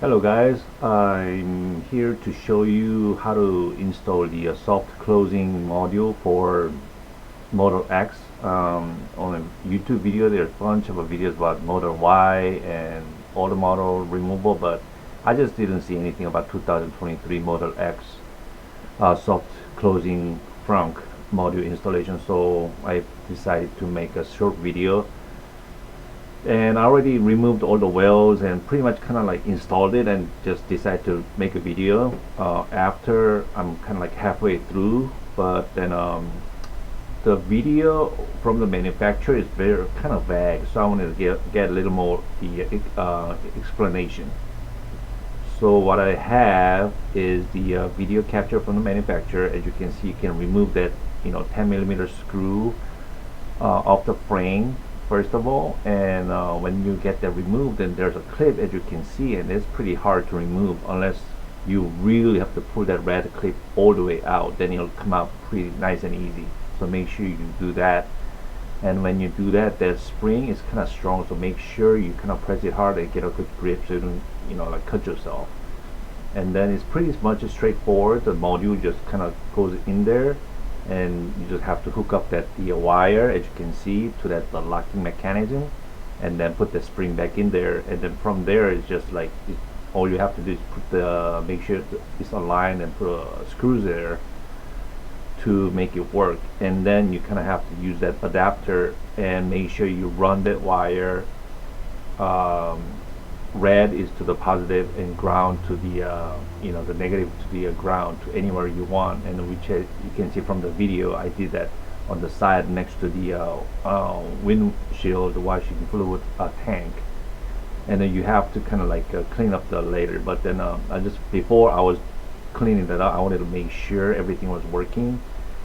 Hello guys, I'm here to show you how to install the soft closing module for Model X. On a YouTube video there's a bunch of videos about Model Y and all the model removal, but I just didn't see anything about 2023 Model X soft closing frunk module installation, so I decided to make a short video. And I already removed all the wells and pretty much kind of like installed it and just decided to make a video after I'm kind of like halfway through. But then the video from the manufacturer is very kind of vague, so I wanted to get a little more the explanation. So what I have is the video capture from the manufacturer. As you can see, you can remove that 10mm screw off the frame first of all, and when you get that removed, then there's a clip, as you can see, and it's pretty hard to remove unless you really have to pull that red clip all the way out. Then it'll come out pretty nice and easy, so make sure you do that. And when you do that, that spring is kind of strong, so make sure you kind of press it hard and get a good grip so you don't like cut yourself. And then it's pretty much straightforward. The module just kind of goes in there, and you just have to hook up the wire, as you can see, to that the locking mechanism, and then put the spring back in there. And then from there, it's just like all you have to do is put make sure it's aligned and put screws there to make it work. And then you kind of have to use that adapter and make sure you run that wire. Red is to the positive and ground to the the negative to the ground, to anywhere you want. And which you can see from the video, I did that on the side next to the windshield washing fluid tank. And then you have to kind of like clean up the later, but then before I was cleaning that up, I wanted to make sure everything was working,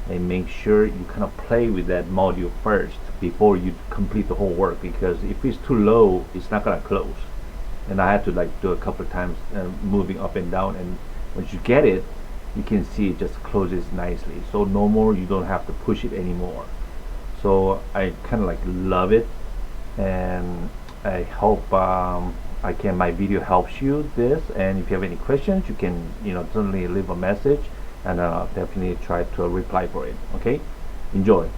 and make sure you kind of play with that module first before you complete the whole work, because if it's too low, it's not gonna close. And I had to like do a couple of times, moving up and down, and once you get it, you can see it just closes nicely. So no more, you don't have to push it anymore. So I kind of like love it, and I hope my video helps you this. And if you have any questions, you can certainly leave a message, and I'll definitely try to reply for it. Okay, enjoy.